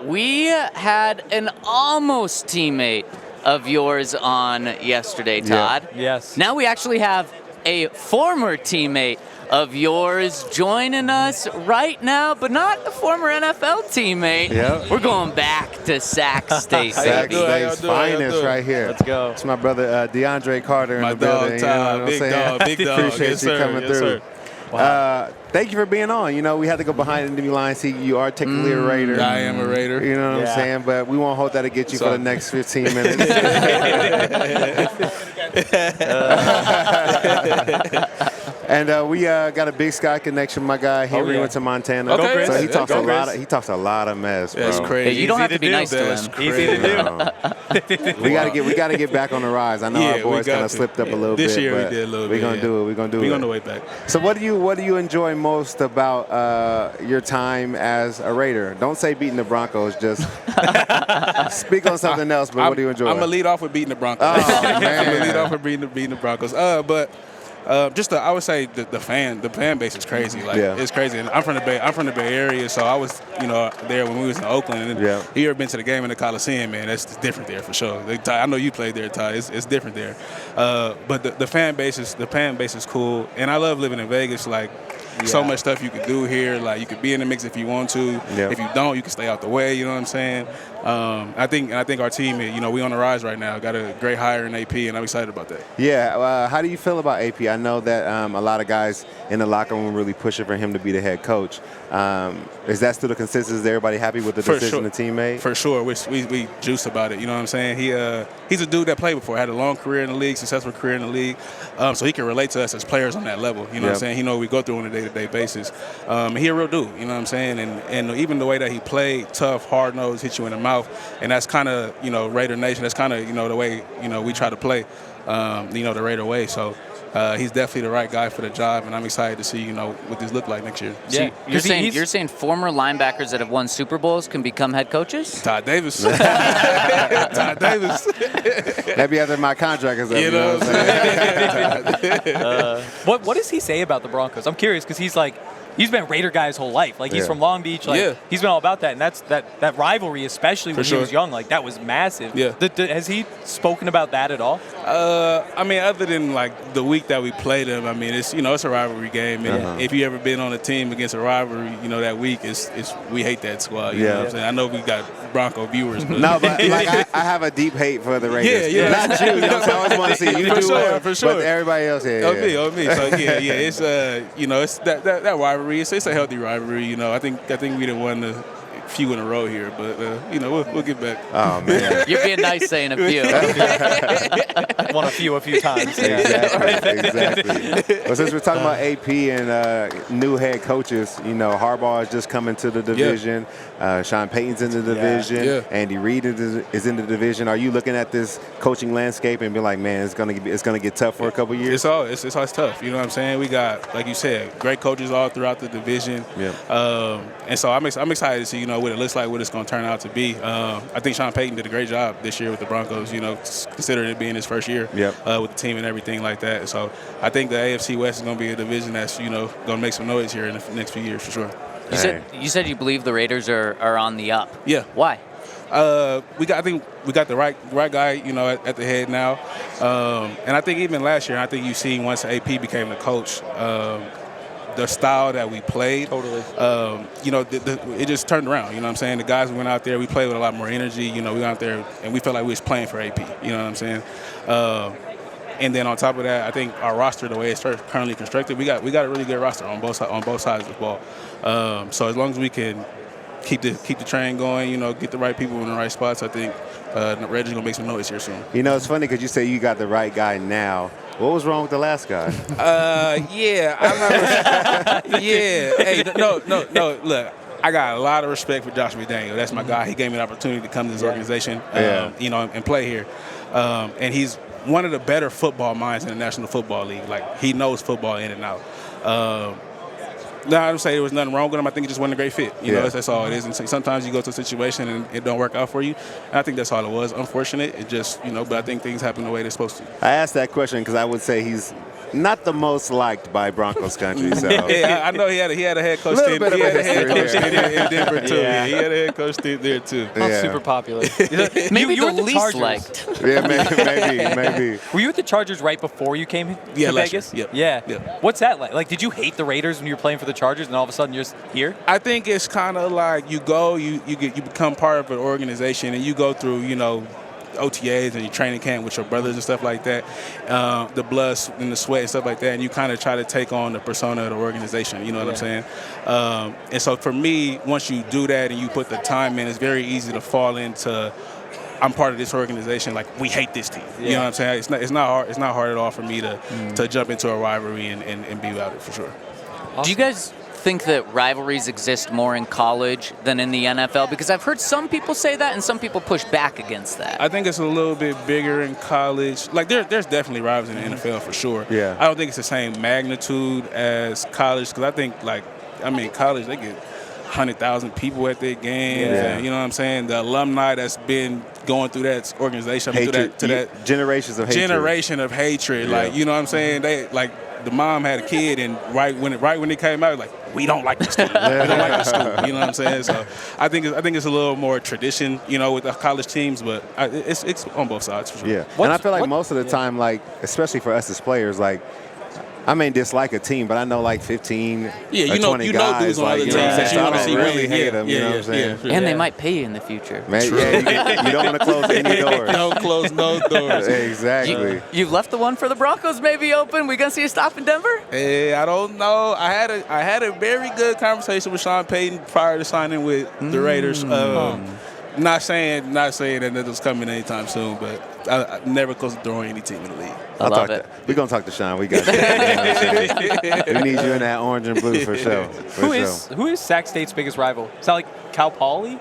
we had an almost teammate of yours on yesterday, Todd. Yeah. Yes. Now we actually have a former teammate of yours joining us right now, but not a former NFL teammate. Yep. We're going back to Sac State. Sac baby. State's finest right here. Let's go. It's my brother Deandre Carter in the building. Todd, big dog, big dog. Appreciate Yes, you sir. coming Yes, through. sir. Wow. Thank you for being on. You know, we had to go behind enemy lines. See, you are technically a Raider. I am a Raider. You know what I'm saying? But we won't hold that against you for the next 15 minutes. And we got a Big Sky connection. My guy Henry went to Montana, Okay. so he Yeah, talks go a lot. Chris. He talks a lot of mess, bro. That's crazy. Hey, you don't have to Easy be nice to That's him. crazy. Easy to do. We gotta get back on the rise. I know our boys got kind of to. slipped up a little This bit. year we but did a little We're bit, gonna yeah. do it. We're gonna do We're it. on the way back. So what do you enjoy most about your time as a Raider? Don't say beating the Broncos. Just speak on something else. But what do you enjoy? I'm gonna lead off with beating the Broncos. Oh, I'm man. gonna lead off with beating the Broncos. But I would say the fan base is crazy. Like it's crazy. And I'm from the Bay Area, so I was there when we was in Oakland. And you ever been to the game in the Coliseum, man? That's different there for sure. I know you played there, Ty. It's different there. But the fan base is cool, and I love living in Vegas. Like. So much stuff you could do here. Like you could be in the mix if you want to. If you don't, you can stay out the way. You know what I'm saying? I think our team, we on the rise right now. Got a great hire in AP, and I'm excited about that. Yeah. How do you feel about AP? I know that a lot of guys in the locker room really pushing for him to be the head coach. Is that still the consensus? Is everybody happy with the decision the team made? For sure. We juice about it. You know what I'm saying? He's a dude that played before, had a long career in the league, successful career in the league, so he can relate to us as players on that level. You know what I'm saying? He know what we go through on a day-to-day basis. He a real dude. You know what I'm saying? And even the way that he played, tough, hard-nosed, hit you in the mouth, and that's kind of Raider Nation. That's kind of the way we try to play. The Raider way. So. He's definitely the right guy for the job, and I'm excited to see what this look like next year. Yeah, you're saying former linebackers that have won Super Bowls can become head coaches? Todd Davis. Todd Davis. Maybe after my contract is up. You know what I'm saying? What does he say about the Broncos? I'm curious because he's been a Raider guy his whole life. Like he's from Long Beach. He's been all about that, and that's that rivalry, especially when he was young. Like that was massive. Yeah. Has he spoken about that at all? Other than like the week that we played them, it's it's a rivalry game, and if you ever been on a team against a rivalry, that week is we hate that squad. You know what I'm saying? I know we got Bronco viewers, but no, but I have a deep hate for the Raiders. Yeah. Not you. I always want to see you do well, for sure. But everybody else, Me. So it's it's that rivalry. It's a healthy rivalry. I think we done won a few in a row here, but we'll get back. Oh man, you're being nice saying a few. Won a few times. Exactly. Well, since we're talking about AP and new head coaches, Harbaugh is just coming to the division. Sean Payton's in the division. Andy Reid is in the division. Are you looking at this coaching landscape and be like, man, it's gonna get tough for a couple years? It's tough. You know what I'm saying? We got, like you said, great coaches all throughout the division. And so I'm excited to see what it looks like, what it's going to turn out to be. I think Sean Payton did a great job this year with the Broncos, considering it being his first year with the team and everything like that. So I think the AFC West is going to be a division that's, going to make some noise here in the next few years for sure. You said you believe the Raiders are on the up. Yeah. Why? I think we got the right guy, at the head now. And I think even last year, I think you seen once AP became the coach, the style that we played, it just turned around. You know what I'm saying? The guys went out there, we played with a lot more energy. We went out there and we felt like we was playing for AP. You know what I'm saying? And then on top of that, I think our roster, the way it's currently constructed, we got a really good roster on both sides of the ball. So as long as we can keep the train going, get the right people in the right spots, I think the Raiders gonna make some noise here soon. It's funny because you say you got the right guy now. What was wrong with the last guy? I remember. Hey, no. Look, I got a lot of respect for Josh McDaniel. That's my guy. He gave me the opportunity to come to this organization, and play here. And he's one of the better football minds in the National Football League. Like he knows football in and out. Now, I don't say there was nothing wrong with him. I think it just wasn't a great fit. That's all it is. And sometimes you go to a situation and it don't work out for you. And I think that's all it was. Unfortunate. It just, but I think things happen the way they're supposed to. I asked that question because I would say he's not the most liked by Broncos country. So yeah, I know he had a head coach Little team. bit of He a had a head coach history in Denver too. Yeah. Yeah, he had a head coach team there too. Not Yeah. super popular. Maybe you were the at least Chargers. liked. yeah, maybe. Were you at the Chargers right before you came Yeah, to last Vegas? year. Yep. Yeah. Yep. What's that like? Like, did you hate the Raiders when you were playing for the Chargers, and all of a sudden you're just here? I think it's kind of like you go, you become part of an organization, and you go through, OTAs and your training camp with your brothers and stuff like that, the blood and the sweat and stuff like that, and you kind of try to take on the persona of the organization. You know what I'm saying? And so for me, once you do that and you put the time in, it's very easy to fall into, I'm part of this organization. Like, we hate this team. You know what I'm saying? It's not hard. It's not hard at all for me to jump into a rivalry and be about it for sure. Awesome. Do you guys think that rivalries exist more in college than in the NFL? Because I've heard some people say that and some people push back against that. I think it's a little bit bigger in college. Like, there's definitely rivals in the NFL for sure. Yeah. I don't think it's the same magnitude as college, because I think, college, they get 100,000 people at their games. Yeah. And, you know what I'm saying? The alumni that's been going through that organization, Hatred, through that generations of hatred. generation of hatred. Yeah. Like, you know what I'm saying? They, like, the mom had a kid, and right when it came out, like, we don't like this team. We don't like this school. You know what I'm saying? So I think it's a little more tradition, with the college teams, but it's on both sides for sure. Yeah, and I feel like most of the time, like, especially for us as players, like, I may dislike a team, but I know like 15 or 20 guys. Dudes on like, other teams that you I want to don't see really win. hate them. You know what I'm saying? And they might pay you in the future. Man, you don't want to close any doors. Don't close no doors. Exactly. You've left the one for the Broncos maybe open. We gonna see you stop in Denver? Hey, I don't know. I had a very good conversation with Sean Payton prior to signing with the Raiders. Not saying that was coming anytime soon, but I never close the door on any team in the league. I love it. We're going to talk to Sean. We got you. You know what I'm saying? We need you in that orange and blue for sure. Who is Sac State's biggest rival? Is that like Cal Poly?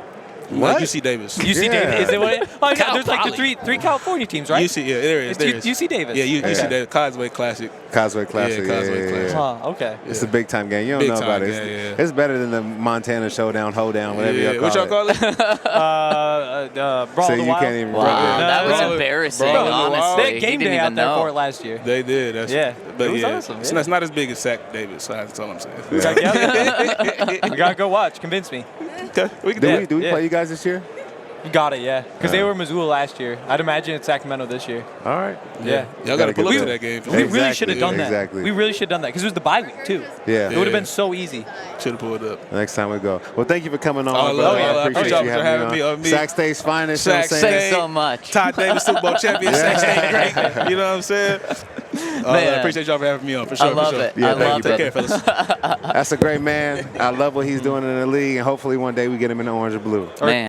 What? UC Davis. UC Yeah. Davis. Is it what? Oh, yeah, Cal there's like the Poly. three California teams, right? UC, yeah, there is. UC Davis. Yeah, UC Davis. Causeway Classic. Causeway Classic. Yeah, Causeway Classic. Huh, okay. It's a big time game. You don't Big know about time, it. yeah. It's better than the Montana Showdown, Hoedown, whatever Yeah. y'all What y'all call it. call it? Brawl So of the you Wild. can't even. Wow, Yeah. that was Bro, embarrassing, bro, honestly. They had He game didn't day out even there know. for it last year. They did. Yeah. But It was yeah, awesome, it's yeah. not as big as Sac Davis. So that's all I'm saying. We gotta go watch. Convince me. Okay, we can do it. Do we Yeah. play you guys this year? You got it, yeah. Because they were Missoula last year. I'd imagine it's Sacramento this year. All right. Yeah. Y'all got to Gotta pull up get to there. that game. We really Exactly, should have done that. exactly. We really should have done that because it was the bye week too. Yeah. It would have been so easy. Should have pulled up. Next time we go. Well, thank you for coming on. Oh, brother. love it. I I appreciate appreciate you you having having me on. me. Sac State's finest. You know what I'm Sac saying? Thanks so much. Todd Davis, Super Bowl champion, Sac State great. You know what I'm saying? I Man. appreciate y'all for having me on, for sure. I love for sure. it. Yeah, I thank love you, Take it. care, fellas. That's a great man. I love what he's doing in the league, and hopefully one day we get him in the orange and blue. Man.